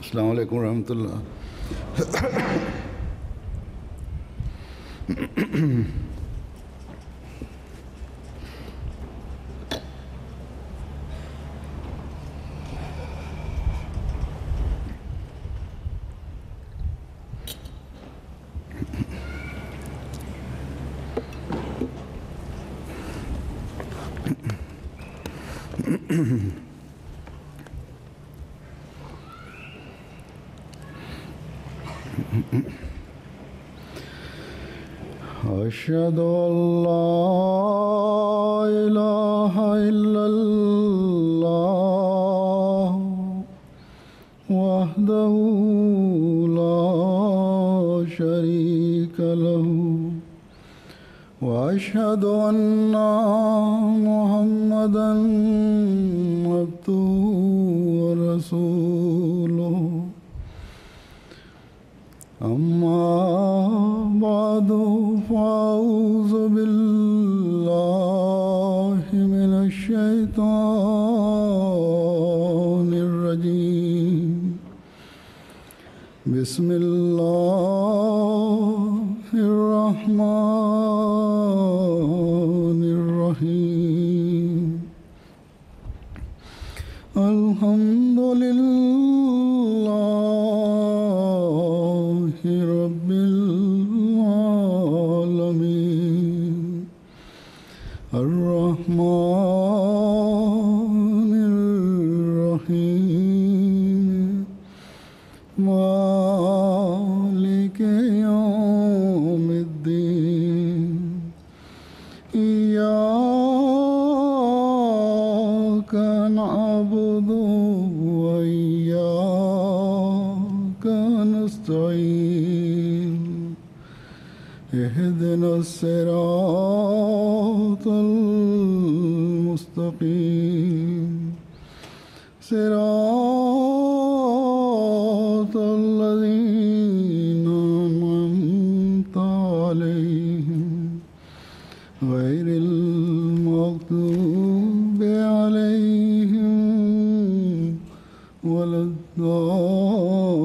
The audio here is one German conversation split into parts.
अस्सलाम वालेकुम रहमतुल्लाह। أشهد أن لا إله إلا الله وحده لا شريك له وأشهد أن محمدا عبده ورسوله أما بعد فأعوذ بالله من الشيطان الرجيم بسم الله الرحمن الرحيم الحمد لله رب العالمين الرحمن الرحيم مالك يوم الدين إياك نعبد وإياك نستعين اهدنا الصراط المستقيم صراط الذين أنعمت عليهم غير المغضوب عليهم ولا الضالين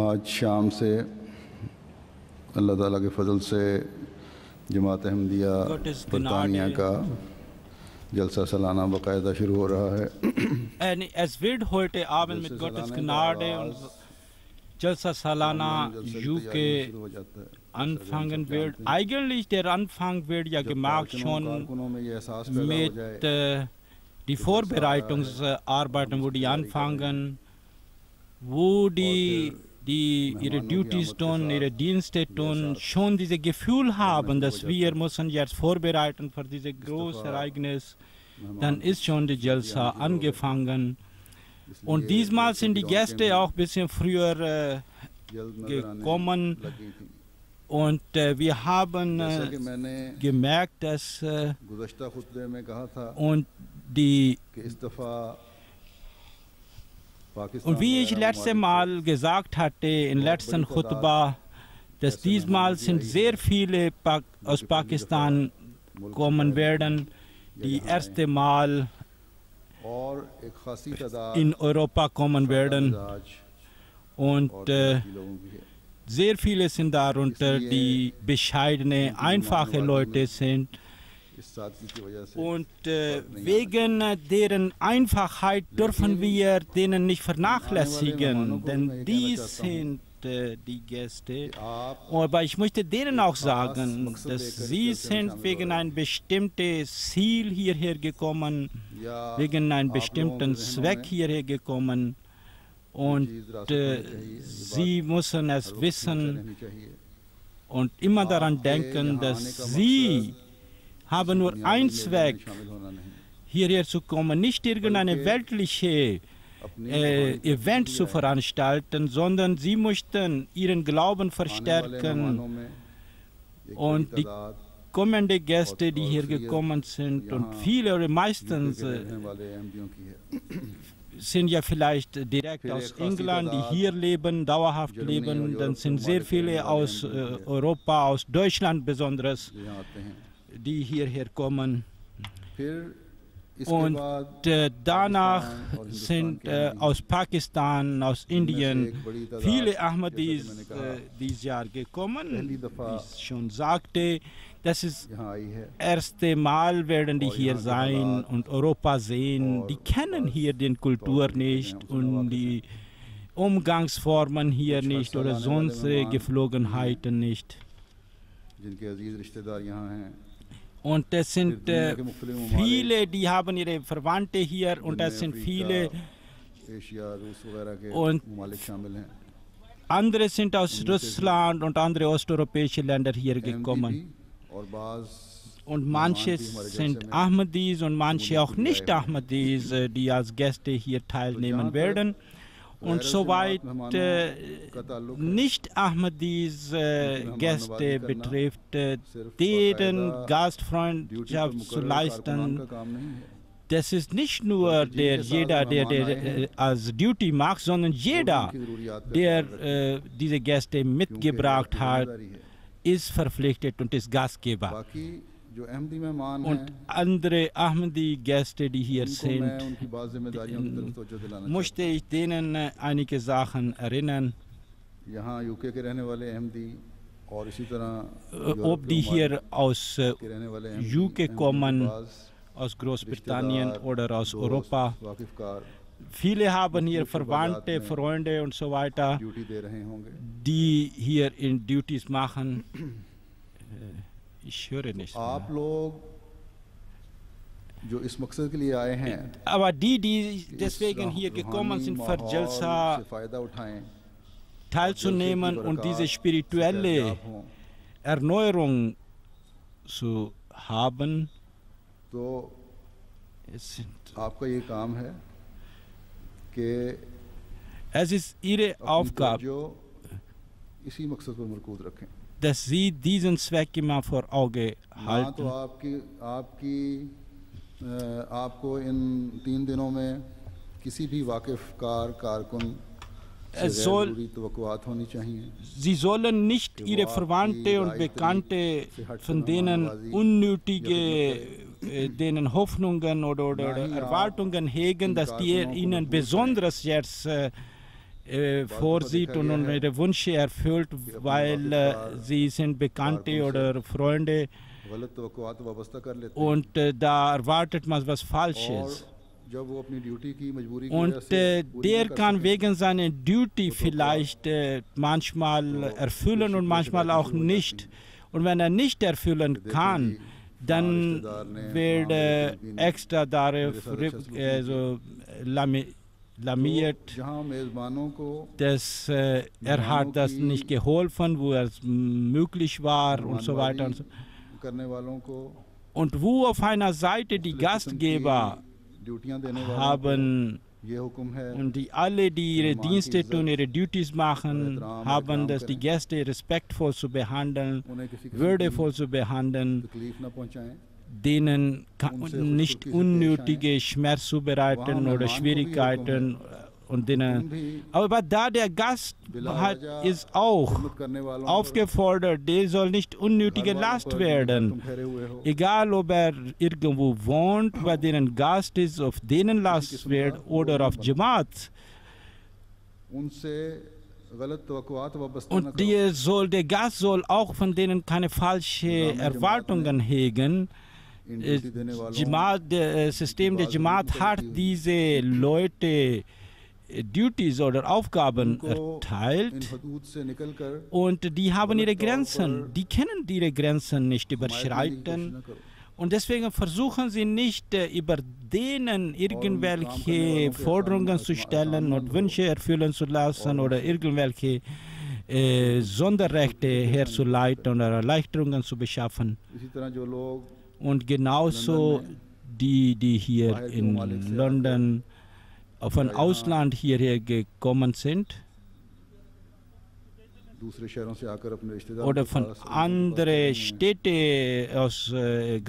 आज शाम से अल्लाह ताला के फजल से जमात अहमदिया Gottes बरतानिया Gnade. का जलसा सालाना बाकायदा शुरू हो रहा है। Es wird heute Abend mit Gottes Gnade unser Jalsa Salana UK शुरू हो जाता है। anfangen wird. Eigentlich der Anfang wird ja gemacht schon कारकुनों में ये एहसास पैदा हो mit जाए die Vorbereitungsarbeiten, wo die anfangen, wo die ihre Duties tun, ihre Dienste tun, schon dieses Gefühl haben, dass wir müssen jetzt vorbereiten für dieses große Ereignis, dann ist schon die Jalsa angefangen. Und diesmal sind die Gäste auch ein bisschen früher gekommen und wir haben gemerkt, dass गुज़श्ता खुतबे में कहा था und die कि इस दफ़ा Und wie ich letzte Mal gesagt hatte, im letzten Khutbah, dass diesmal sind sehr viele aus Pakistan kommen werden, die erste Mal और एक खासी तादाद in Europa kommen werden. Und और लोगों की है। sehr viele sind darunter, die bescheidene, einfache Leute sind. इस सादगी की वजह से Und wegen deren Einfachheit dürfen wir denen nicht vernachlässigen, denn die sind die Gäste. Aber ich möchte denen auch sagen, dass sie sind wegen einem bestimmten Ziel hierher gekommen, या wegen einem bestimmten Zweck hierher gekommen. Und sie müssen es wissen रहनी चाहिए। und immer daran denken, dass sie haben nur einen Zweck, शामिल होना नहीं। hierher zu kommen, nicht irgendeine weltliche Event zu veranstalten, sondern sie möchten ihren Glauben आने वाले verstärken. मेहमानों में एक Und बड़ी die तादाद kommende Gäste, die hier gekommen sind, und viele oder meistens रहने वाले अहमदियों की है। sind ja vielleicht direkt Viele aus Khasi England, die Tadat, hier leben, dauerhaft Germany leben. und Dann Europe sind के sehr ममालिक viele रहने वाले aus हैं जो कि Europa, aus Deutschland besonders, यहाँ आते हैं। die hierher kommen. फिर इसके Und बाद danach पाकिस्तान और हिंदुस्तान sind के Ahmadis, aus Pakistan, aus जिनमें से Indien एक बड़ी तादाद, viele जैसा कि Ahmadis मैंने कहा, dieses Jahr gekommen. पहली Wie दफा ich schon sagte, das ist यहाँ आई है erste Mal werden die और hier यहाँ के sein हालात und Europa sehen. और Die kennen बस hier den Kultur तौर तरीके nicht हैं, उनसे und नवाकिफ हैं। die Umgangsformen hier कुछ nicht हर oder साल आने वाले sonstige मेहमान Geflogenheiten nicht. जिनके अजीज रिश्तेदार यहाँ हैं, Und es sind दुनिया के मुख्तलिफ ममालिक, viele, die haben ihre Verwandte hier und es sind जिनमें viele अफ्रीका, एशिया, रूस वगैरह के Und ममालिक शामिल हैं। andere sind aus Russland und andere osteuropäische Länder hier Ahmadi gekommen. भी और बाज़ Und मेहमान manche भी हमारे sind जलसे में Ahmadis und manche Mude auch Kuli nicht आए हुए हैं। Ahmadis, die als Gäste hier teilnehmen जहाँ werden. तक Und गैर soweit जमात मेहमानों का ताल्लुक है, nicht Ahmadis Meheman Gäste Nawazi करना betrifft, सिर्फ deren बाकायदा ड्यूटी पर Gastfreundschaft zu मुकर्रर कारकुनान leisten, का काम नहीं है। das ist nicht nur der jeder, der als Duty macht, sondern jeder, der diese Gäste mitgebracht hat, ist verpflichtet und ist Gastgeber. बाकी जो अहमदी मेहमान हैं, Und andere Ahmadi-Gäste, die hier उनको sind, मैं उनकी बात जिम्मेदारियों की तरफ तवज्जो दिलाना möchte ich denen einige Sachen erinnern, चाहता हूं। यहाँ यूके के रहने वाले अहमदी और इसी तरह ob die hier aus के रहने वाले अहमदी, UK अहमदी kommen, के पास aus Großbritannien रिश्तेदार, oder aus दोस्त, Europa. वाकिफकार Viele haben hier मुख्तलिफ Verwandte, इबादात में Freunde und so weiter, duty दे रहे होंगे। die hier in Duties machen. Ich höre nicht आप mehr. लोग जो इस मकसद के लिए आए हैं Aber die कि इस deswegen hier gekommen रूहानी sind, für माहौल Jalsa से फ़ायदा उठाएं, teilzunehmen und diese spirituelle Erneuerung zu haben, तो es sind आपका ये काम है कि Es ist ihre अपनी Aufgabe, तवज्जो इसी मकसद पर मरकूज रखें। dass sie diesen Zweck immer vor Auge ना तो halten. आपको इन 3 दिनों में किसी भी वाकिफकार कारकुन से Es soll- ज़रूरी तवक्कुआत होनी चाहिए। Sie sollen nicht ihre Verwandte und Bekannte, von denen unnötige, denen Hoffnungen oder Erwartungen hegen, dass die ihnen besonders jetzt vorsieht und ihre Wünsche erfüllt, weil sie sind Bekannte oder Freunde गलत तवक्कुआत वाबस्ता कर लेते हैं und da erwartet man was और Falsches. जब वो अपनी ड्यूटी की मजबूरी की Und वजह से पूरी der न कर kann सकें, wegen seiner Duty vielleicht manchmal erfüllen und manchmal auch nicht. Und wenn er nicht erfüllen kann, dann wird extra darauf so lamiert, जहाँ मेज़बानों को dass er hat das nicht geholfen, wo es möglich war und so weiter. Und, so. करने वालों को Und wo auf einer Seite die Gastgeber ड्यूटियां देने वालों haben को ये हुक्म है und die alle, die ihre Dienste tun, ihre Duties machen, haben das die Gäste respektvoll zu behandeln, उन्हें किसी किस्म की würdevoll zu behandeln, तकलीफ न पहुंचाएं। denen nicht unnötige Schmerz zubereiten oder Schwierigkeiten und denen. Aber da der Gast ist auch खिदमत करने वालों aufgefordert, der soll nicht unnötige Last werden. ठहरे हुए हो Egal, ob er irgendwo wohnt, bei denen Gast ist, auf denen Last wird oder auf Jamaat. उनसे गलत तवक्कुआत वाबस्ता न Und करो। der Gast soll auch von denen keine falschen Erwartungen hegen. In duty देने वालों Jamaat, das System der Jamaat hat diese Leute Duties oder Aufgaben उनको इन erteilt हदूद से निकलकर und die haben ihre Grenzen. Die können ihre Grenzen nicht हमारे लिए कोशिश überschreiten. न करो। Und deswegen versuchen sie nicht, über denen irgendwelche Forderungen zu stellen und Wünsche erfüllen zu lassen oder irgendwelche Sonderrechte herzuleiten oder Erleichterungen zu beschaffen. इसी तरह जो लोग Und genauso die hier in London von Ausland hierher gekommen sind दूसरे शहरों से आकर अपने रिश्तेदारों oder के von पास anderen Städten aus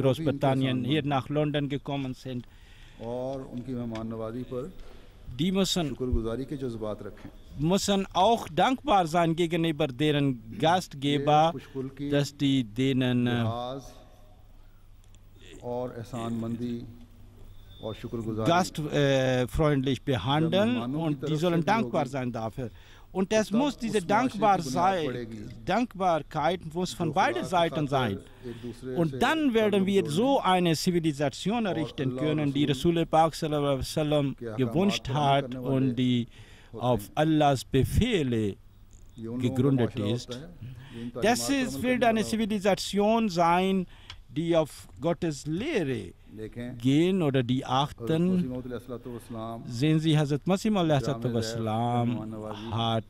Großbritannien hier nach London gekommen sind. और उनकी मेहमान नवाजी पर die müssen शुक्रगुजारी के जज्बात रखें। auch dankbar sein gegenüber deren Gastgeber, dass die denen gastfreundlich behandeln und die sollen dankbar sein dafür. Und es muss diese Dankbarkeit muss von beiden Seiten sein. Und dann werden wir so eine Zivilisation errichten können, die Rasul Pak sallallahu alaihi wasallam gewünscht hat und die auf Allahs Befehle gegründet ist. Das wird eine Zivilisation sein, die auf Gottes Lehre gehen oder die achten. Sehen Sie, Hazrat Masih hat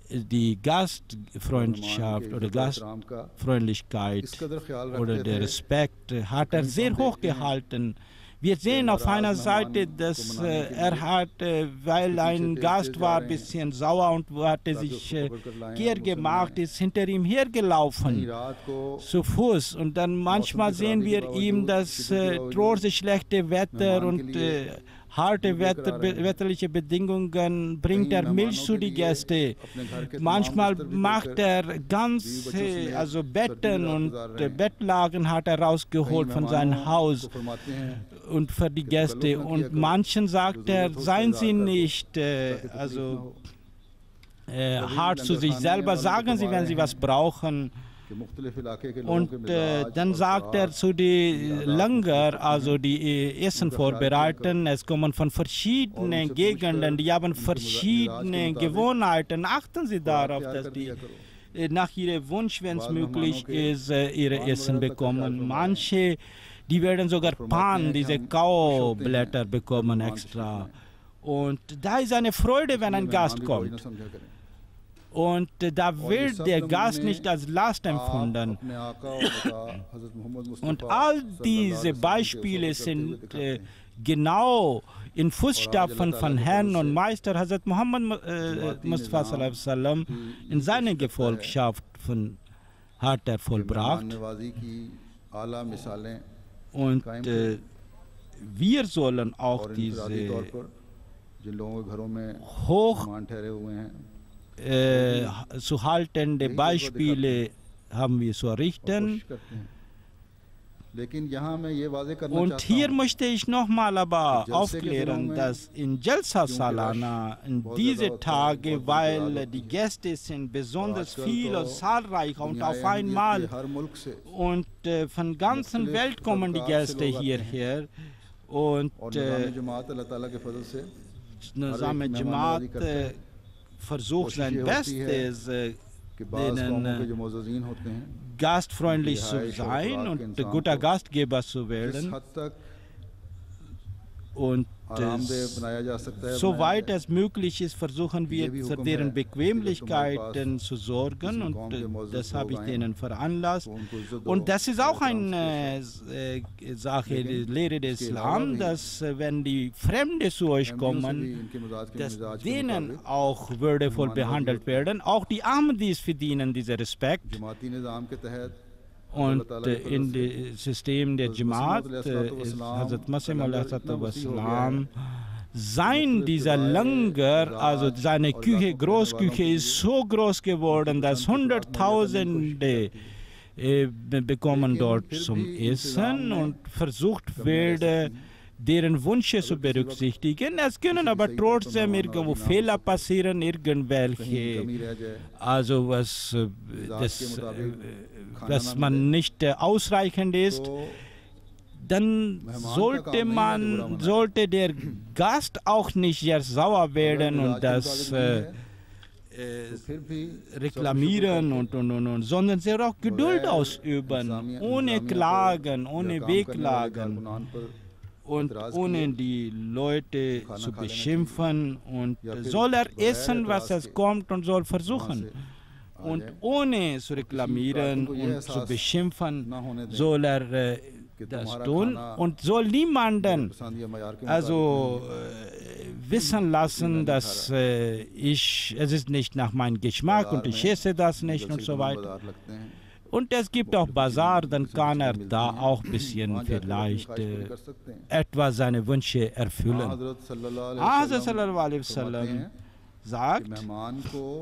die Gastfreundschaft oder Gastfreundlichkeit oder der Respekt hat er sehr hoch gehalten. Wir sehen auf einer Seite, dass weil ein Gast war ein bisschen sauer und hatte sich gemacht, ist hinter ihm hergelaufen, zu Fuß. Und dann manchmal sehen wir ihm, dass trotz schlechte Wetter und harte wetterliche Bedingungen bringt er Milch zu den Gästen. Manchmal macht er ganze Betten und Bettlagen hat er rausgeholt von seinem Haus und für die Gäste. Und manchen sagt er, seien Sie nicht hart zu sich selber, sagen Sie, wenn Sie was brauchen. Und dann sagt er zu den Langer, also die Essen vorbereiten, es kommen von verschiedenen Gegenden, die haben verschiedene Gewohnheiten. Achten Sie darauf, dass die nach ihrem Wunsch, wenn es möglich ist, ihre Essen bekommen. Manche, die werden sogar Pan, diese Kaublätter bekommen extra. Und da ist eine Freude, wenn ein Gast kommt. Und da wird der Gast nicht als Last empfunden. Und all diese Beispiele sind genau in Fußstapfen von Herrn und Meister Hazrat Muhammad Mustafa sallallahu alaihi wasallam in seiner Gefolgschaft hat er vollbracht. Und wir sollen auch diese zu haltende Beispiele haben wir zu errichten. Und hier möchte ich nochmal aber aufklären, dass in Jalsa Salana, in diese Tage, weil die Gäste sind besonders viel und zahlreich und auf einmal und von der ganzen Welt kommen die Gäste hierher und Nizam Jamaat versucht sein Bestes, denen gastfreundlich zu sein und ein guter Gastgeber zu werden. Und soweit es möglich ist, versuchen wir für deren Bequemlichkeiten zu sorgen und das habe ich denen veranlasst. Und das ist auch eine Sache, die Lehre des Islam, dass wenn die Fremde zu euch kommen, dass denen auch würdevoll behandelt werden. Auch die Ahmadis verdienen diesen Respekt. Und in dem System der Jamaat ist Hazrat Masih Wassalam, dieser Langer, also seine Küche, Großküche ist so groß geworden, dass Hunderttausende bekommen dort zum Essen und versucht werde, deren Wünsche zu berücksichtigen. Es können aber trotzdem irgendwo Fehler passieren, irgendwelche, also was man nicht ausreichend ist. Dann sollte der Gast auch nicht sehr sauer werden und das reklamieren und sondern sehr auch Geduld ausüben, ohne Klagen, ohne Wehklagen und ohne die Leute zu beschimpfen und soll er essen, was es kommt und soll versuchen. Und ohne zu reklamieren und zu beschimpfen, soll er das tun und soll niemanden wissen lassen, dass es ist nicht nach meinem Geschmack und ich esse das nicht und so weiter. Und es gibt auch Bazar, dann kann er da auch ein bisschen vielleicht etwa seine Wünsche erfüllen. Hazrat sallallahu alaihi wasallam sagt,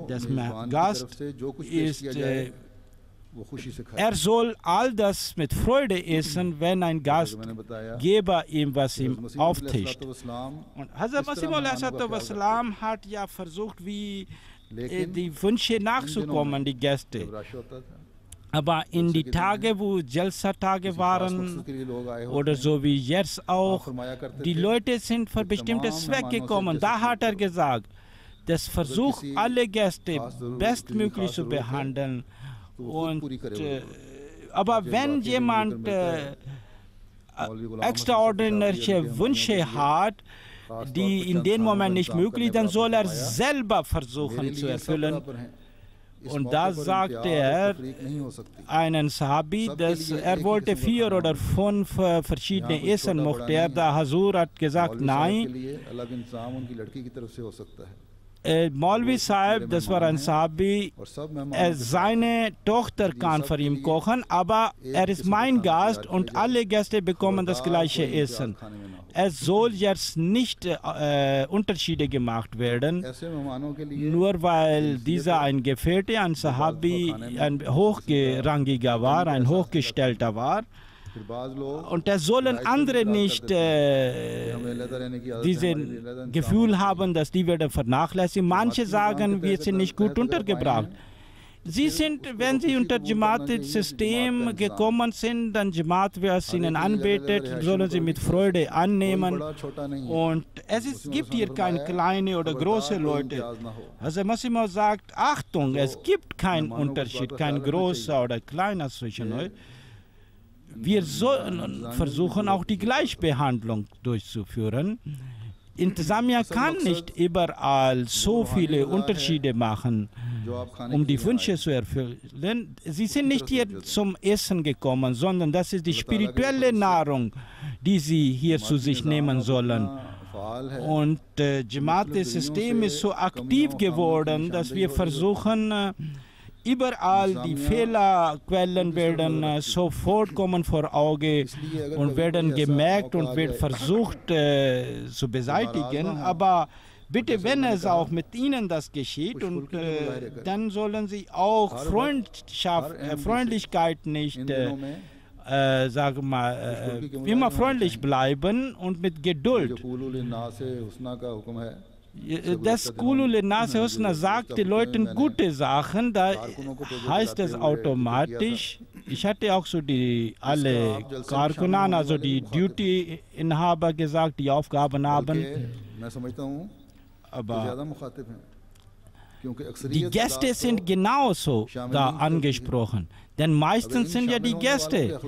dass Gast ist, er soll all das mit Freude essen, wenn ein Gastgeber ihm was ihm auftischt. Und Hazrat Masih Maud hat ja versucht, wie die Wünsche nachzukommen, die Gäste. Aber in die Tage, wo Jalsa-Tage waren, oder so wie jetzt auch, die Leute sind für bestimmtes Zweck gekommen. Da hat er gesagt, das versucht alle Gäste bestmöglich zu behandeln. Und, aber wenn jemand extraordinäre Wünsche hat, die in dem Moment nicht möglich sind, dann soll er selber versuchen zu erfüllen. Und da sagte er einen Sahabi, dass er wollte 4 oder 5 verschiedene Essen mochte er. Der Hazur hat gesagt, nein. Maulvi Sahib, das war ein Sahabi, seine Tochter kann für ihn kochen, aber er ist mein Gast und alle Gäste bekommen das gleiche Essen. Es soll jetzt nicht Unterschiede gemacht werden, nur weil dieser ein Gefährte, ein Sahabi, ein hochrangiger war, ein Hochgestellter war. Und da sollen andere nicht dieses Gefühl haben, dass die werden vernachlässigt. Manche sagen, wir sind nicht gut untergebracht. Sie sind, wenn sie unter Jamaat-System gekommen sind, dann Jamaat, wer es ihnen anbietet, sollen sie mit Freude annehmen. Und es gibt hier keine kleine oder große Leute. Also Masih Maud sagt, Achtung, es gibt keinen Unterschied, kein großer oder kleiner zwischen euch. Wir sollen versuchen, auch die Gleichbehandlung durchzuführen. Intisamia kann nicht überall so viele Unterschiede machen, um die Wünsche zu erfüllen. Sie sind nicht hier zum Essen gekommen, sondern das ist die spirituelle Nahrung, die sie hier zu sich nehmen sollen. Und Jamaat-System ist so aktiv geworden, dass wir versuchen, überall die Fehlerquellen werden sofort kommen vor Auge und werden gemerkt und wird versucht zu beseitigen. Aber bitte, wenn es auch mit Ihnen das geschieht, und dann sollen Sie auch Freundlichkeit nicht, sagen wir mal, immer freundlich bleiben und mit Geduld. Das Qulu Nase Husna sagt den Leuten gute Sachen, da heißt es automatisch. Ich hatte auch so alle Karkunan, also die Duty-Inhaber gesagt, die Aufgaben haben. Aber die Gäste sind genauso da angesprochen, denn meistens sind ja die Gäste.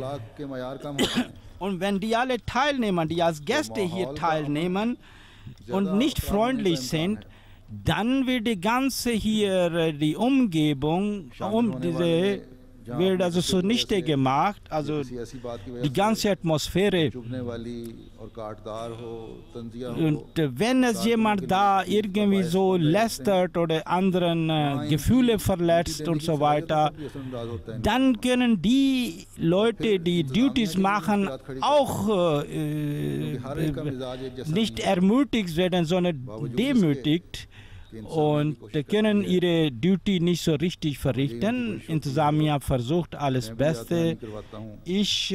Und wenn die alle teilnehmen, die als Gäste hier teilnehmen, und nicht freundlich sind, dann wird die ganze hier, die Umgebung, wird also zunichte gemacht, also die ganze Atmosphäre. Und wenn es jemand da irgendwie so lästert oder anderen Gefühle verletzt und so weiter, dann können die Leute, die Duties machen, auch nicht ermutigt werden, sondern demütigt. Und können ihre Duty nicht so richtig verrichten. Intisamia versucht alles Beste. Ich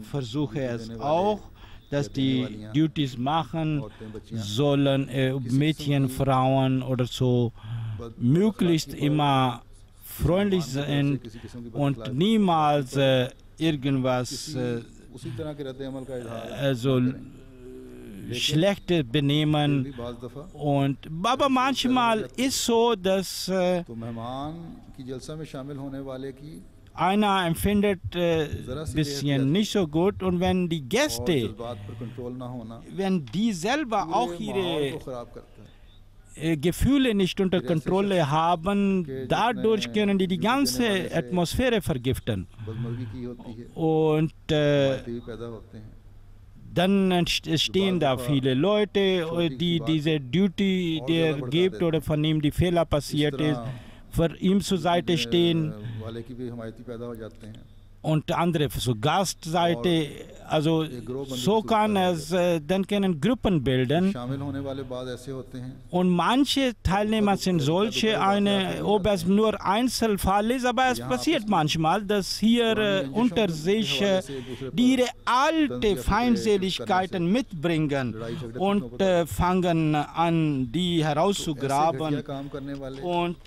versuche es auch, dass die Duties machen sollen, Mädchen, Frauen oder so, möglichst immer freundlich sind und niemals irgendwas also schlechte Benehmen. Und aber manchmal ist so, dass einer empfindet ein bisschen nicht so gut, und wenn die Gäste, wenn die selber auch ihre Gefühle nicht unter Kontrolle haben, dadurch können die ganze Atmosphäre vergiften. Und dann stehen da viele Leute, die diese Duty, der gibt oder von ihm die Fehler passiert ist, für ihn zur Seite stehen. वाले की भी हमायती पैदा हो जाते हैं Und andere zur Gastseite. Also so kann es, dann können Gruppen bilden. शामिल होने वाले बाद ऐसे होते हैं Und manche Teilnehmer sind solche, ob es nur Einzelfall ist, aber es passiert manchmal, dass hier unter sich die ihre alte Feindseligkeiten mitbringen und fangen an, die herauszugraben काम करने वाले und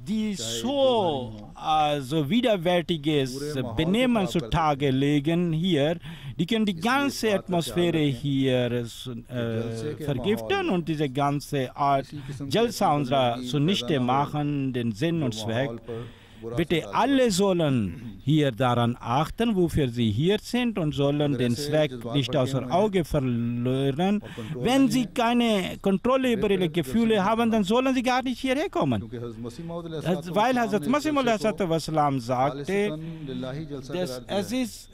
die so also widerwärtiges Benehmen zutage legen hier. Die können die ganze Atmosphäre hier vergiften und diese ganze Art Jalsa unserer zunichte machen, den Sinn und Zweck. Bitte alle sollen hier daran achten, wofür sie hier sind und sollen den Zweck nicht außer Auge verlieren. Wenn sie keine Kontrolle über ihre Gefühle haben, dann sollen sie gar nicht hierher kommen. Weil Hazrat Masih Maud sagte, dass es ist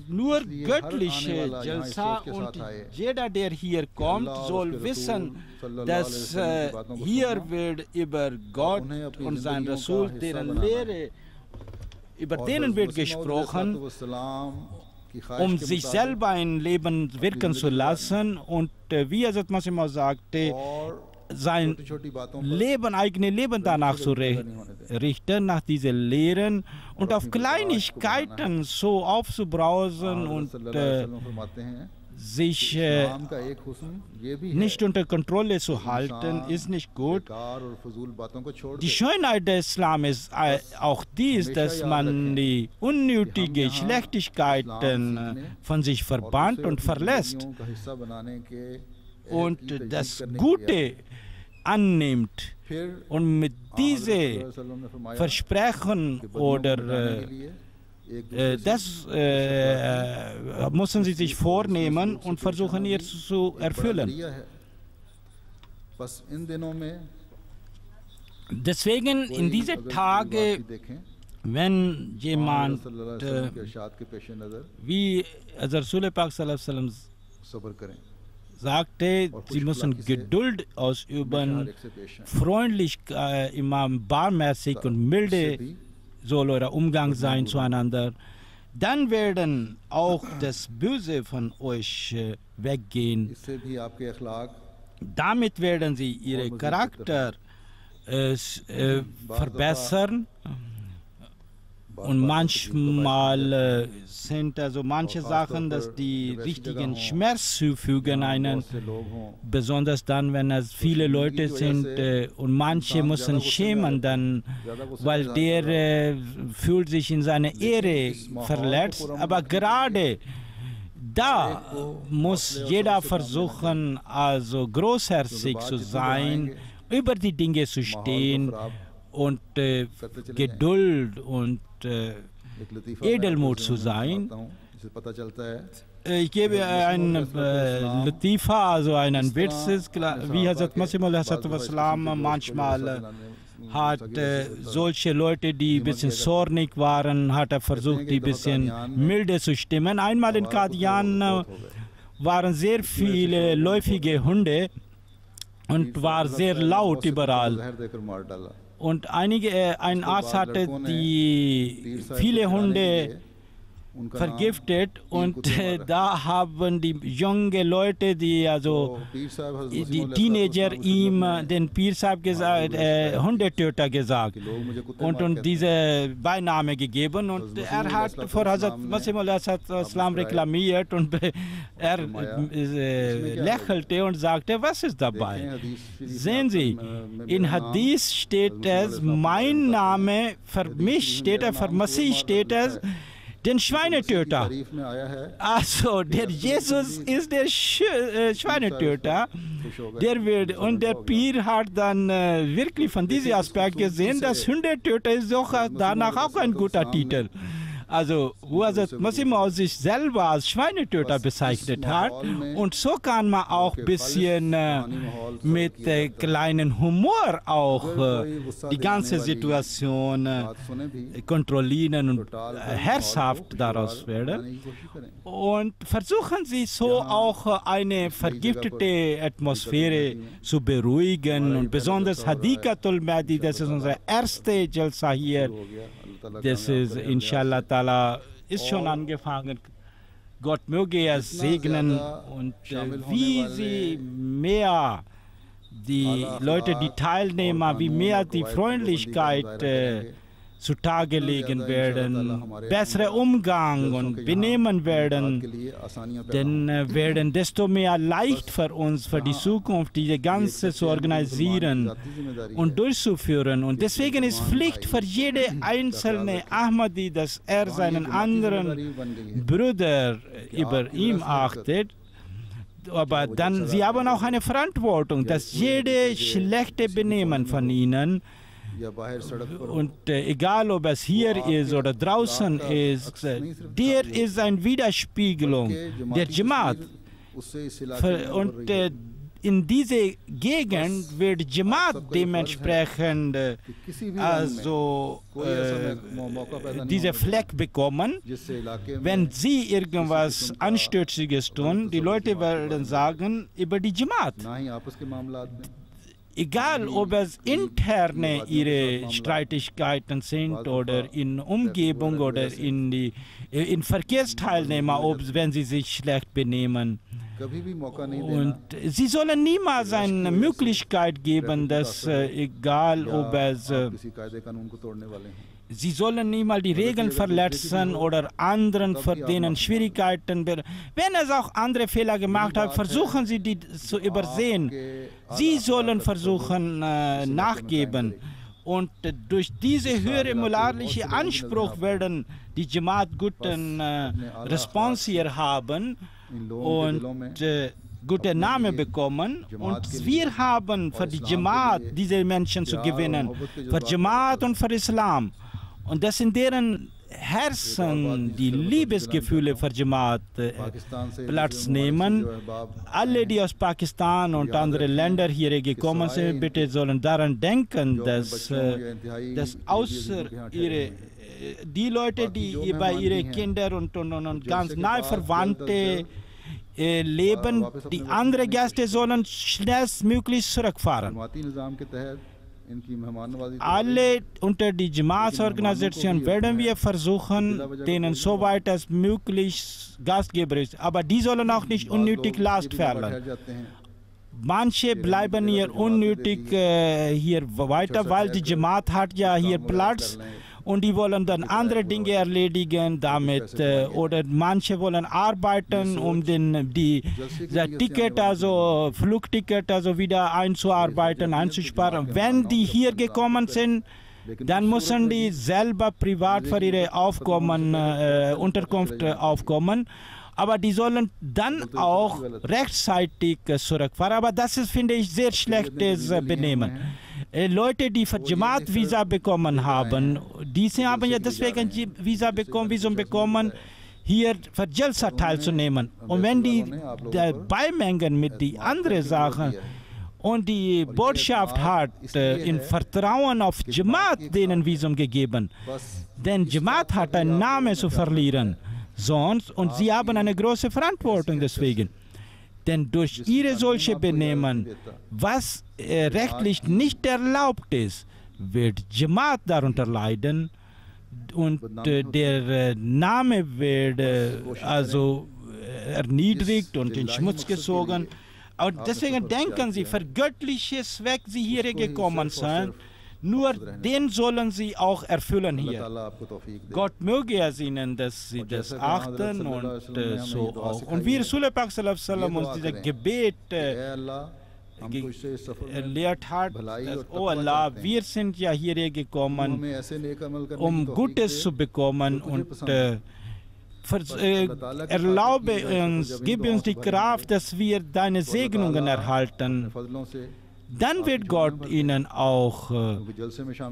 nur göttliche Jalsa und jeder, der hier kommt, soll wissen, dass hier wird über Gott und sein Rasul, deren Lehre, über denen wird gesprochen, um sich selber ein Leben wirken zu lassen und wie Hazrat Masih Maud sagte, sein Leben, eigene Leben danach zu richten, nach diesen Lehren und auf Kleinigkeiten so aufzubrausen und sich nicht unter Kontrolle zu halten, ist nicht gut. Die Schönheit des Islam ist auch dies, dass man die unnötigen Schlechtigkeiten von sich verbannt und verlässt und das Gute annimmt. Und mit diesen Versprechen oder das müssen sie sich vornehmen und versuchen, ihr zu erfüllen. Deswegen in diesen Tagen, wenn jemand wie Rasul Pak sagte, sie müssen Geduld ausüben, freundlich, immer barmherzig und milde soll euer Umgang sein zueinander. Dann werden auch das Böse von euch weggehen. Damit werden sie ihren Charakter verbessern. Und manchmal sind also manche Sachen, dass die richtigen Schmerz zufügen einen, besonders dann, wenn es viele Leute sind und manche müssen schämen dann, weil der fühlt sich in seiner Ehre verletzt, aber gerade da muss jeder versuchen, also großherzig zu sein, über die Dinge zu stehen und Geduld und Edelmut zu sein. Ich gebe ein Latifa, also einen Witz, wie Hazrat Masih Maud manchmal hat solche Leute, die ein bisschen zornig waren, hat er versucht, die ein bisschen milde zu stimmen. Einmal in Qadian waren sehr viele läufige Hunde und war sehr laut überall. Und ein Arzt hatte die viele Hunde vergiftet und da haben die jungen Leute, die also die Teenager ihm den Pir Sahib gesagt, Hundetöter gesagt und diese Beiname gegeben und er hat vor Hazrat Masih Maud reklamiert und er lächelte und sagte, was ist dabei? Sehen Sie, in Hadith steht es, mein Name, für mich steht er, für Masih steht es, den Schweinetöter. Also der Jesus ist der Schweinetöter. Und der Pir hat dann wirklich von diesem Aspekt gesehen, dass Hundetöter ist doch danach auch ein guter Titel. also wo Hazrat Masih Maud sich selber als Schweinetöter bezeichnet hat. Und so kann man auch ein bisschen mit kleinen Humor auch die ganze Situation kontrollieren und herzhaft daraus werden. Und versuchen Sie so auch eine vergiftete Atmosphäre zu beruhigen. Und besonders Hadikatul Mahdi, das ist unsere erste Jalsa hier. Das ist Inshallah Ta'ala, ist schon angefangen. Gott möge es segnen und wie Sie mehr die Leute, die Teilnehmer, wie mehr die Freundlichkeit zutage legen werden, bessere Umgang und Benehmen werden, dann werden desto mehr leicht für uns, für die Zukunft, diese Ganze zu organisieren und durchzuführen. Und deswegen ist Pflicht für jede einzelne Ahmadi, dass er seinen anderen Bruder über ihm achtet. Aber dann, sie haben auch eine Verantwortung, dass jede schlechte Benehmen von ihnen und egal ob es hier ist oder draußen ist, der ist eine Widerspiegelung der Jamaat. Und in dieser Gegend wird Jamaat dementsprechend diese Fleck bekommen. Wenn sie irgendwas Anstößiges tun, die Leute werden sagen über die Jamaat. Egal, ob es interne ihre Streitigkeiten sind oder in Umgebung oder in Verkehrsteilnehmer, wenn sie sich schlecht benehmen. Und sie sollen niemals eine Möglichkeit geben, dass egal, ob es sie sollen niemals die Regeln verletzen oder anderen für denen Schwierigkeiten. Wenn es auch andere Fehler gemacht hat, versuchen sie die zu übersehen. Sie sollen versuchen nachgeben. Und durch diese höhere moralische Anspruch werden die Jamaat guten Response hier haben und guten Namen bekommen. Und wir haben für die Jamaat diese Menschen zu gewinnen, für Jamaat und für Islam. Und das in deren Herzen die Liebesgefühle für Jamaat Platz nehmen. Alle, die aus Pakistan und anderen Ländern hier gekommen sind, bitte sollen daran denken, dass außer die Leute, die bei ihren Kindern und ganz nahe Verwandte leben, die anderen Gäste sollen schnellstmöglich zurückfahren. Alle unter die Jamaatsorganisation werden wir versuchen, denen soweit es möglich Gastgeber ist. Aber die sollen auch nicht unnötig Last verlangen. Manche bleiben hier unnötig hier weiter, weil die Jamaat hat ja hier Platz. Und die wollen dann andere Dinge erledigen damit. Oder manche wollen arbeiten, um die Ticket, also Flugticket, also wieder einzuarbeiten, einzusparen. Wenn die hier gekommen sind, dann müssen die selber privat für ihre Aufkommen, Unterkunft aufkommen. Aber die sollen dann auch rechtzeitig zurückfahren. Aber das ist, finde ich, sehr schlechtes Benehmen. Leute, die für Jamaat-Visa bekommen haben, diese haben ja deswegen Visum bekommen, hier für Jalsa teilzunehmen. Und wenn die beimengen mit den anderen Sachen und die Botschaft hat in Vertrauen auf Jamaat denen Visum gegeben, denn Jamaat hat einen Namen zu verlieren. Sonst, und sie haben eine große Verantwortung deswegen. Denn durch ihre solche Benehmen, was rechtlich nicht erlaubt ist, wird Jamaat darunter leiden und der Name wird erniedrigt und in Schmutz gezogen. Und deswegen denken Sie, für göttliche Zweck Sie hier gekommen sind, nur den sollen Sie auch erfüllen hier. Gott möge es Ihnen, dass Sie das achten und so auch. Und wir Rasul Pak sallallahu alaihi wasallam uns dieses Gebet erlehrt hat, dass, oh Allah, wir sind ja hier gekommen, um Gutes zu bekommen und erlaube uns, gib uns die Kraft, dass wir deine Segnungen erhalten. dann wird Gott ihnen auch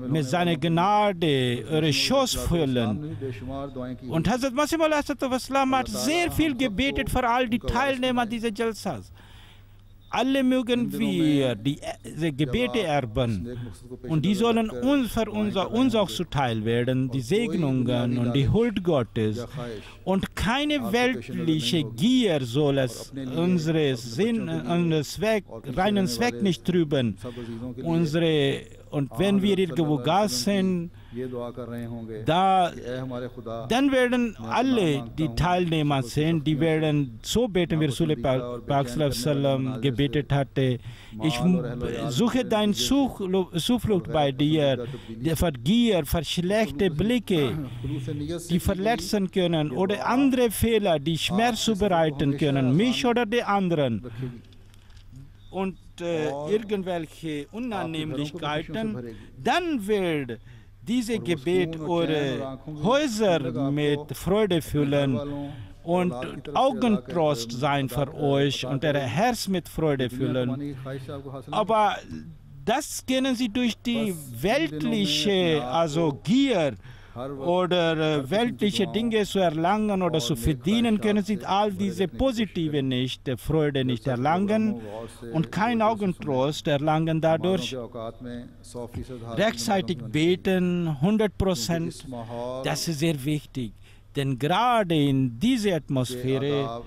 mit seiner Gnade ihre Schoß füllen. Und Hazrat Masih Maud hat sehr viel gebetet für all die Teilnehmer dieser Jalsas. Alle mögen wir diese Gebete erben und die sollen uns auch zuteil werden, die Segnungen und die Huld Gottes. Und keine weltliche Gier soll es unseren reinen Zweck nicht trüben. Und wenn wir irgendwo Gas sind, dann werden alle, die Teilnehmer sind, die werden so beten, wie Rasul Pak sallam gebetet hatte. Ich suche deine Zuflucht bei dir, für Gier, für schlechte Blicke, die verletzen können, oder andere Fehler, die Schmerz zubereiten können, mich oder die anderen. Und irgendwelche Unannehmlichkeiten, dann wird dieses Gebet eure Häuser mit Freude füllen und Augentrost sein für euch und euer Herz mit Freude füllen. Aber das können sie durch die weltliche, also Gier oder weltliche Dinge zu erlangen oder zu verdienen, können sie all diese positive nicht, Freude nicht erlangen und kein Augentrost erlangen dadurch. Rechtzeitig beten, 100%, das ist sehr wichtig. Denn gerade in dieser Atmosphäre,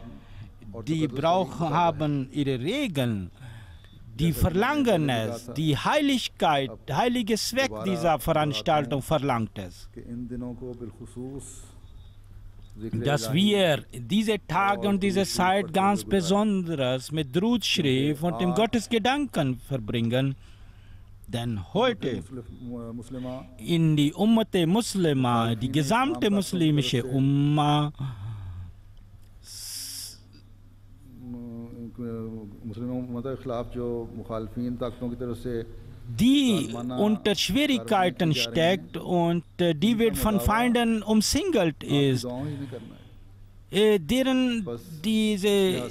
die haben ihre Regeln, die verlangen es, die Heiligkeit, der heilige Zweck dieser Veranstaltung verlangt es. Dass wir diese Tage und diese Zeit ganz besonders mit Drud-Schrift und dem Gottesgedanken verbringen. Denn heute in die Ummate Muslima, die gesamte muslimische Umma, die unter Schwierigkeiten steckt und die wird von Feinden umsingelt ist, deren diese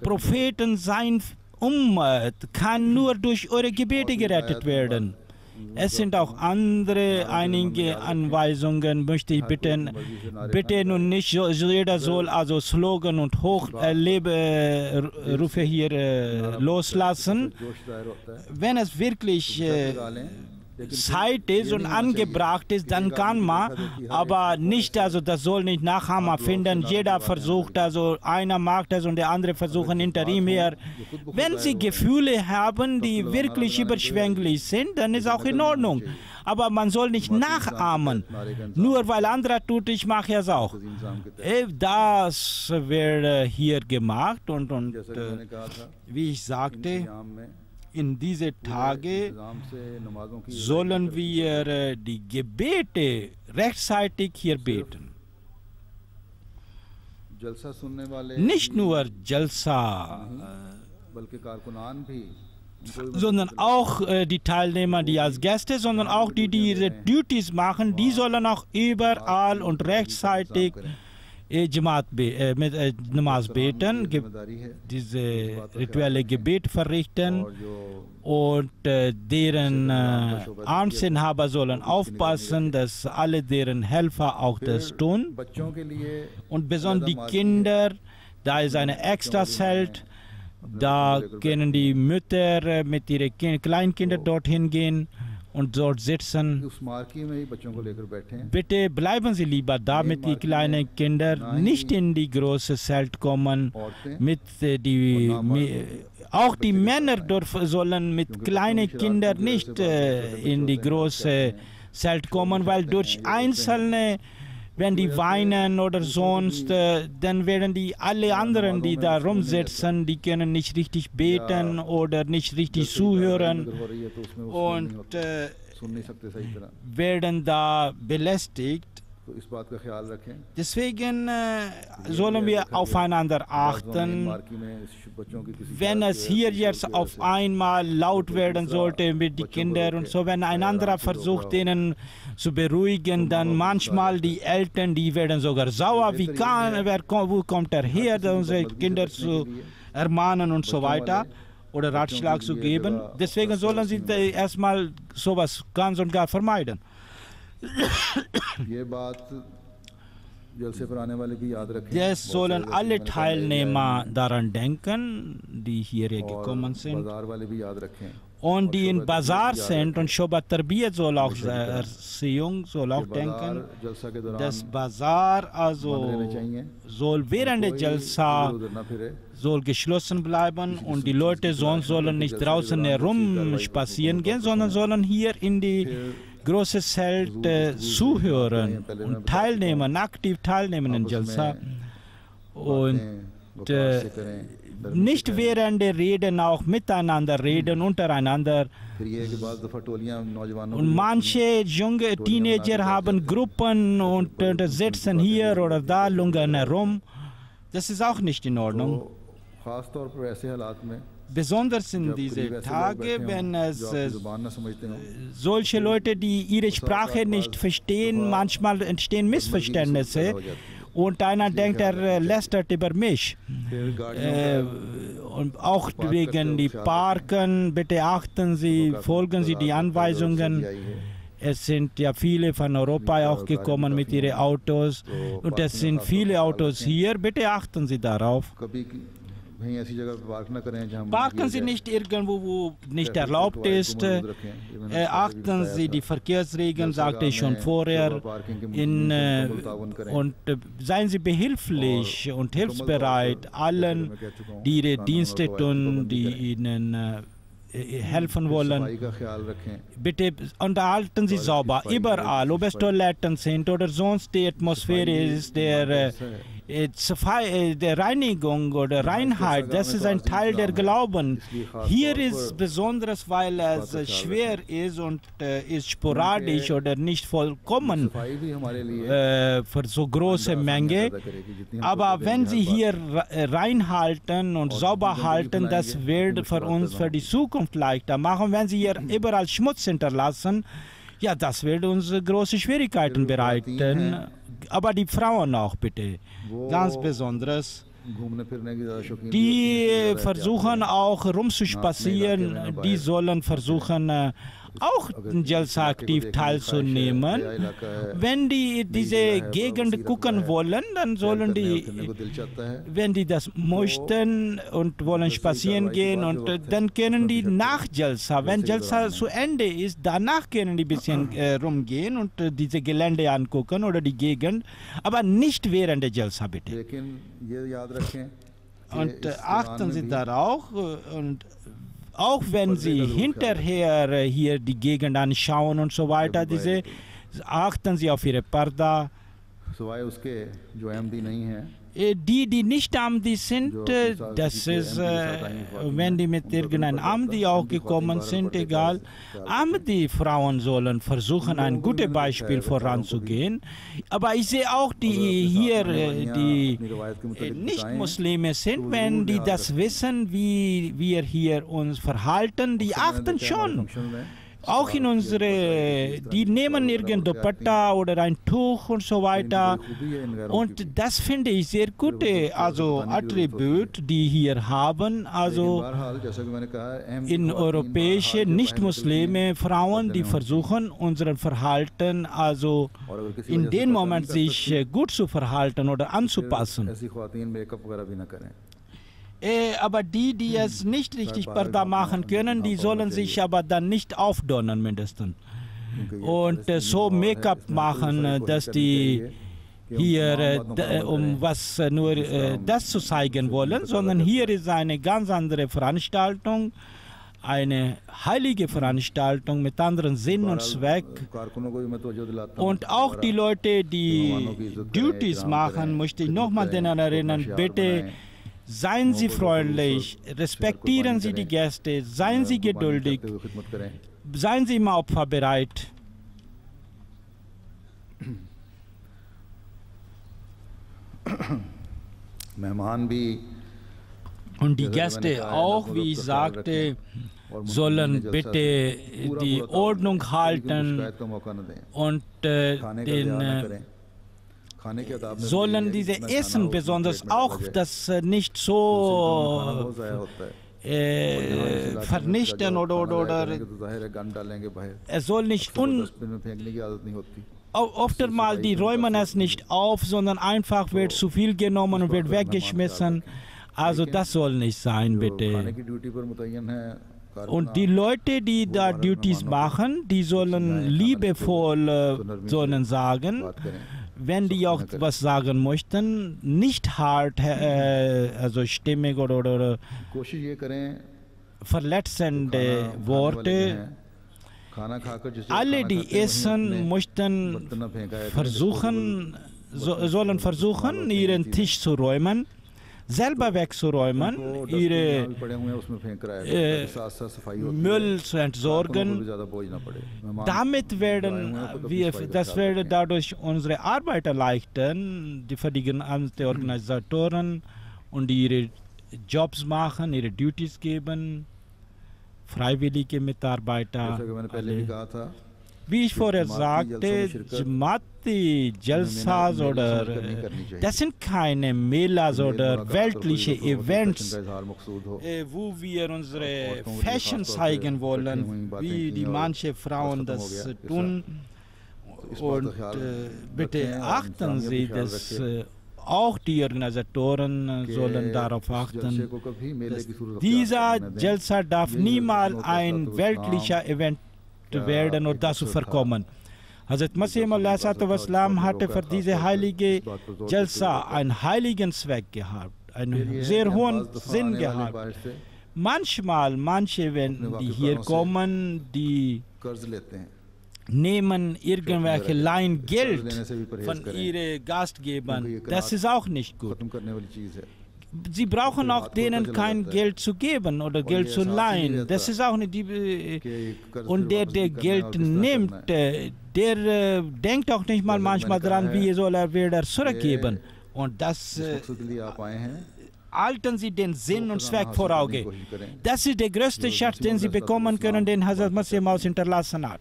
Propheten sein Ummat kann nur durch eure Gebete gerettet werden. Es sind auch einige Anweisungen, möchte ich bitten. Bitte nun nicht, jeder soll also Slogan und Hochrufe hier loslassen. Wenn es wirklich Zeit ist und angebracht ist, dann kann man, aber nicht, also das soll nicht Nachahmer finden. Jeder versucht, also einer mag das und der andere versuchen interim her. Wenn sie Gefühle haben, die wirklich überschwänglich sind, dann ist auch in Ordnung. Aber man soll nicht nachahmen. Nur weil anderer tut, ich mache es auch. Das wird hier gemacht und wie ich sagte, in diese Tage sollen wir die Gebete rechtzeitig hier beten. Nicht nur Jalsa, sondern auch die Teilnehmer, die als Gäste, sondern auch die, die ihre Duties machen, die sollen auch überall und rechtzeitig mit Namaz beten, diese rituelle Gebet verrichten und deren Amtsinhaber sollen aufpassen, dass alle deren Helfer auch das tun. Und besonders die Kinder, da ist eine Extra-Zelt, da können die Mütter mit ihren Kleinkindern dorthin gehen und dort sitzen. Bitte bleiben Sie lieber da mit den kleinen Kindern, nicht in die große Zelt kommen. Auch die Männer dort sollen mit kleinen Kindern nicht in die große Zelt kommen, weil durch einzelne, wenn die weinen oder sonst, dann werden die alle anderen, die da rumsitzen, die können nicht richtig beten oder nicht richtig zuhören und werden da belästigt. Deswegen sollen wir aufeinander achten. Wenn es hier jetzt auf einmal laut werden sollte mit den Kindern und so, wenn ein anderer versucht, denen zu beruhigen, dann manchmal die Eltern, die werden sogar sauer. Wo kommt er her, unsere Kinder zu ermahnen und so weiter. oder Ratschlag zu geben. Deswegen sollen sie erstmal sowas ganz und gar vermeiden. Das sollen alle Teilnehmer daran denken, die hierher gekommen sind. Und die in Bazar sind, und Shobat Tarbiyat soll auch Erziehung soll auch denken, das Bazar also soll während der Jalsa soll geschlossen bleiben und die Leute sollen nicht draußen herum spazieren gehen, sondern sollen hier in die große Zelt zuhören und teilnehmen, aktiv teilnehmen in Jalsa. Und nicht während der Reden auch miteinander reden, untereinander. Und manche junge Teenager haben Gruppen und sitzen hier oder da, lungern herum. Das ist auch nicht in Ordnung. Besonders in diesen Tagen, wenn es solche Leute, die ihre Sprache nicht verstehen, manchmal entstehen Missverständnisse. Und einer denkt, er lästert über mich. Und auch wegen die Parken, bitte achten Sie, folgen Sie die Anweisungen. Es sind ja viele von Europa auch gekommen mit ihren Autos. Und es sind viele Autos hier, bitte achten Sie darauf. Parken Sie nicht irgendwo, wo nicht erlaubt ist. Achten Sie die Verkehrsregeln, sagte ich schon vorher. Und seien Sie behilflich und hilfsbereit allen, die ihre Dienste tun, die Ihnen helfen wollen. Bitte unterhalten Sie sauber, überall, ob es Toiletten sind oder sonst die Atmosphäre ist, der Reinigung oder Reinheit, das ist ein Teil der Glauben. Hier ist besonders, weil es schwer ist und ist sporadisch oder nicht vollkommen für so große Menge. Aber wenn Sie hier reinhalten und sauber halten, das wird für uns für die Zukunft leichter machen. Wenn Sie hier überall Schmutz hinterlassen, ja, das wird uns große Schwierigkeiten bereiten. Aber die Frauen auch bitte, ganz besonders. Die versuchen auch rumzuspazieren, die sollen versuchen auch in Jalsa aktiv teilzunehmen. Wenn die diese Gegend gucken wollen, dann sollen die, wenn die das möchten und wollen spazieren gehen, und dann können die nach Jalsa, wenn Jalsa zu Ende ist, danach können die ein bisschen rumgehen und diese Gelände angucken oder die Gegend, aber nicht während der Jalsa bitte. Und achten Sie darauf, und auch wenn Sie hinterher hier die Gegend anschauen und so weiter, achten Sie auf Ihre Parda. Die nicht Amdi sind, das ist, wenn die mit irgendeinem Amdi auch gekommen sind, egal. Amdi-Frauen sollen versuchen, ein gutes Beispiel voranzugehen. Aber ich sehe auch die hier, die Nicht-Muslime sind, wenn die das wissen, wie wir hier uns verhalten, die achten schon. Auch in unsere, die nehmen irgendein Dupatta oder ein Tuch und so weiter. Und das finde ich sehr gute, also Attribut, die hier haben. Also in europäische Nicht-Muslime Frauen, die versuchen, unseren Verhalten, also in dem Moment sich gut zu verhalten oder anzupassen. Aber die es nicht richtig Parda machen können, die sollen sich aber dann nicht aufdonnern mindestens. Und so Make-up machen, dass die hier, um was nur das zu zeigen wollen, sondern hier ist eine ganz andere Veranstaltung, eine heilige Veranstaltung mit anderen Sinn und Zweck. Und auch die Leute, die Duties machen, möchte ich nochmal daran erinnern, bitte seien Sie freundlich, respektieren Sie die Gäste, seien Sie geduldig, seien Sie immer opferbereit. Und die Gäste auch, wie ich sagte, sollen bitte die Ordnung halten und sollen diese Essen besonders auch, das nicht so vernichten oder es soll nicht oftmals die räumen es nicht auf, sondern einfach wird zu viel genommen und wird weggeschmissen. Also das soll nicht sein, bitte. Und die Leute, die da Duties machen, die sollen liebevoll sagen, wenn die auch was sagen möchten, nicht hart, also stimmig oder verletzende Worte. Alle, die essen, möchten sollen versuchen, ihren Tisch zu räumen, selber wegzuräumen, ihre Müll zu entsorgen. Damit das werde dadurch unsere Arbeit erleichtern, für die ganzen Organisatoren, und die ihre Jobs machen, ihre Duties geben, freiwillige Mitarbeiter. Wie ich vorher sagte, Jamaati, Jalsas oder das sind keine Melas oder weltliche Events, wo wir unsere Fashion zeigen wollen, wie die manche Frauen das tun. Und bitte achten Sie, dass auch die Organisatoren sollen darauf achten, dass dieser Jalsa darf niemals ein weltlicher Event werden und dazu verkommen. Hazrat Masih Wassalam hatte für diese heilige Jalsa einen heiligen Zweck gehabt, einen sehr hohen Sinn gehabt. Manchmal, manche, wenn die hier kommen, die nehmen irgendwelche Leihgeld von ihren Gastgebern. Das ist auch nicht gut. Sie brauchen auch denen kein Geld zu geben oder Geld zu leihen. Das ist auch nicht die. Und der Geld nimmt, der denkt auch nicht mal manchmal dran, wie soll er wieder zurückgeben. Und das halten Sie den Sinn und Zweck vor Augen. Das ist der größte Schatz, den Sie bekommen können, den Hazrat Masih Maud hinterlassen hat.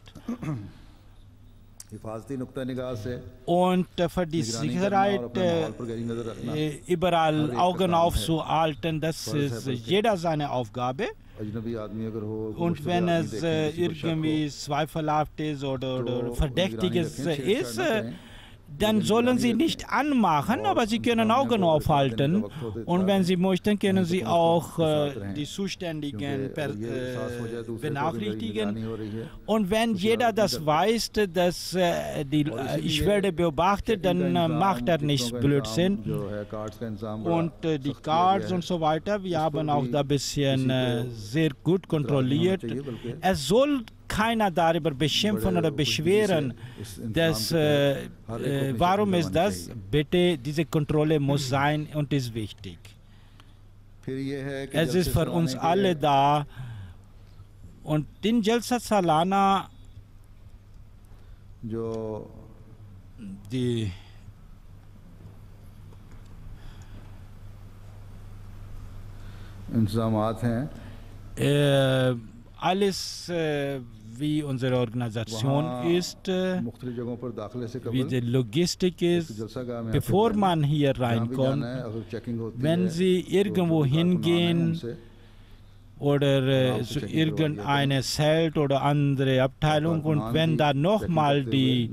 Und für die Sicherheit überall Augen aufzuhalten, das ist jeder seine Aufgabe. Und wenn es irgendwie zweifelhaft ist oder verdächtiges ist, dann sollen Sie nicht anmachen, aber Sie können Augen aufhalten. Und wenn Sie möchten, können Sie auch die Zuständigen benachrichtigen. Und wenn jeder das weiß, dass ich werde beobachtet, dann macht er nichts Blödsinn. Und die Cards und so weiter, wir haben auch da ein bisschen sehr gut kontrolliert. Es soll keiner darüber beschimpfen oder beschweren, dass, warum ist das? Bitte, diese Kontrolle muss sein und ist wichtig. Es ist für uns alle da. Und in Jalsa Salana, die alles, wie unsere Organisation ist, wie die Logistik ist, bevor man hier reinkommt, wenn Sie irgendwo hingehen oder zu irgendeinem Zelt oder andere Abteilung, und wenn da nochmal die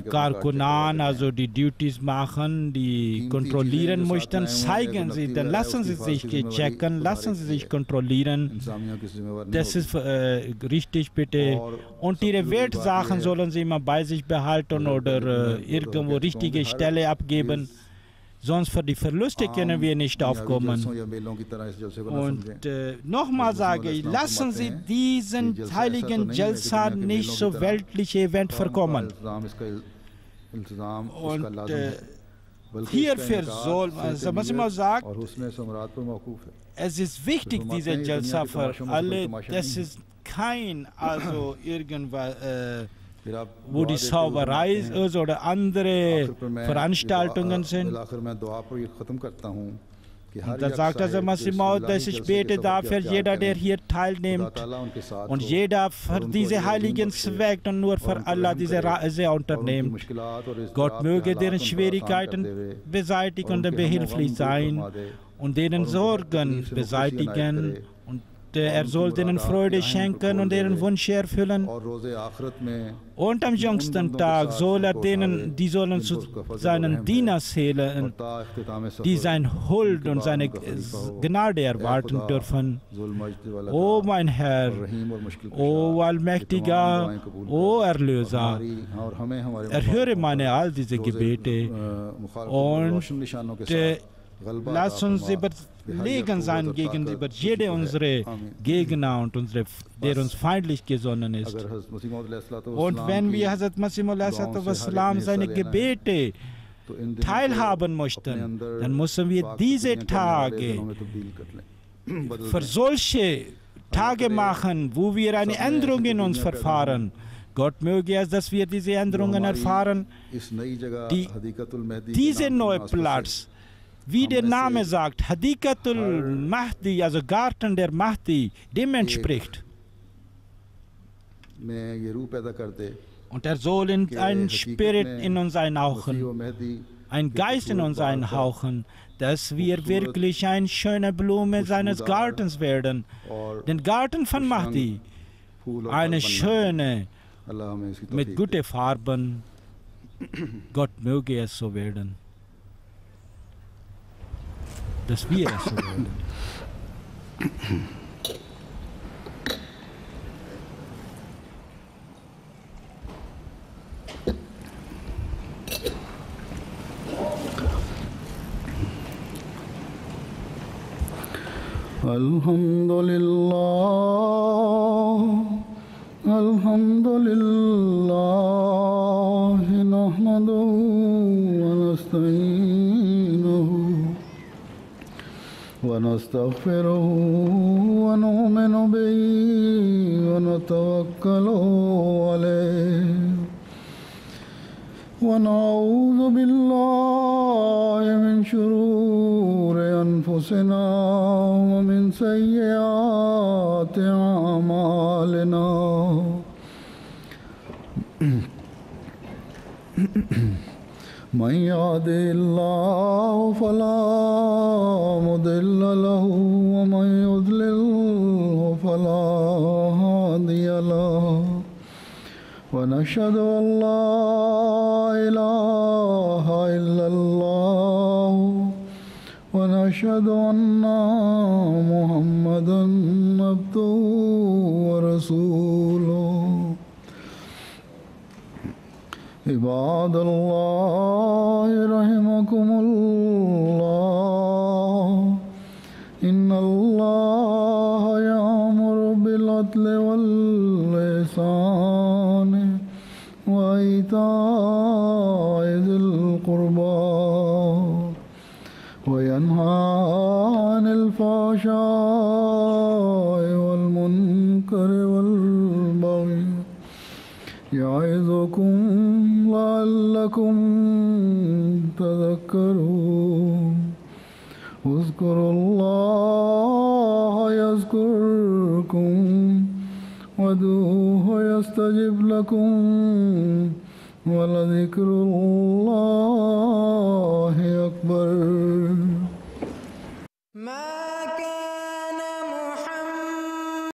Karkunan, also die Duties machen, die kontrollieren möchten, zeigen Sie, dann lassen Sie sich checken, lassen Sie sich kontrollieren. Das ist richtig, bitte. Und Ihre Wertsachen sollen Sie immer bei sich behalten oder irgendwo richtige Stelle abgeben. Sonst für die Verluste können wir nicht aufkommen. Und nochmal sage ich, lassen Sie diesen heiligen Jalsa nicht so weltliche Event verkommen. Und hierfür soll, also was immer sagt, es ist wichtig, dieser Jalsa für alle. Das ist kein, also irgendwas, wo die Zauberei ist oder andere Veranstaltungen sind. Und dann sagt er Masih Maud, dass ich bete dafür, jeder, der hier teilnimmt und jeder für diese heiligen Zweck und nur für Allah diese Reise unternimmt. Gott möge deren Schwierigkeiten beseitigen und behilflich sein und deren Sorgen beseitigen. Und er soll denen Freude schenken und deren Wünsche erfüllen. Und am jüngsten Tag soll er denen, die sollen zu seinen Dienern zählen, die sein Huld und seine Gnade erwarten dürfen. O mein Herr, o Allmächtiger, o Erlöser, erhöre meine all diese Gebete und lass uns überlegen sein gegenüber jede unserer Gegner und der uns feindlich gesonnen ist. Und wenn wir Hazrat Masih Maud seine Gebete teilhaben möchten, dann müssen wir diese Tage für solche Tage machen, wo wir eine Änderung in uns verfahren. Gott möge es, dass wir diese Änderungen erfahren. Dieser neue Platz, wie der Name sagt, Hadikatul Mahdi, also Garten der Mahdi, dem entspricht. Und er soll einen Spirit in uns einhauchen, einen Geist in uns einhauchen, dass wir wirklich eine schöne Blume seines Gartens werden. Den Garten von Mahdi, eine schöne, mit guten Farben. Gott möge es so werden, dass wir es so werden. Alhamdulillah, nahmaduhu wa nasta'inuhu wa nastaghfiruhu wa nu'minu bihi wa natawakkalu alayhi wa na'udhu billahi min shururi anfusina wa min sayyiati a'malina. من يهده الله فلا مضل له ومن يضلله فلا هادي له ونشهد أن لا إله إلا الله ونشهد أن محمدا عبده ورسوله. عباد الله رحمكم الله إن الله يأمر بالعدل والإحسان وإيتاء ذي القربى وينهى عن الفحشاء والمنكر والبغي يعظكم لعلكم تذكرون. اذكروا الله يذكركم وادعوه يستجب لكم ولذكر الله أكبر.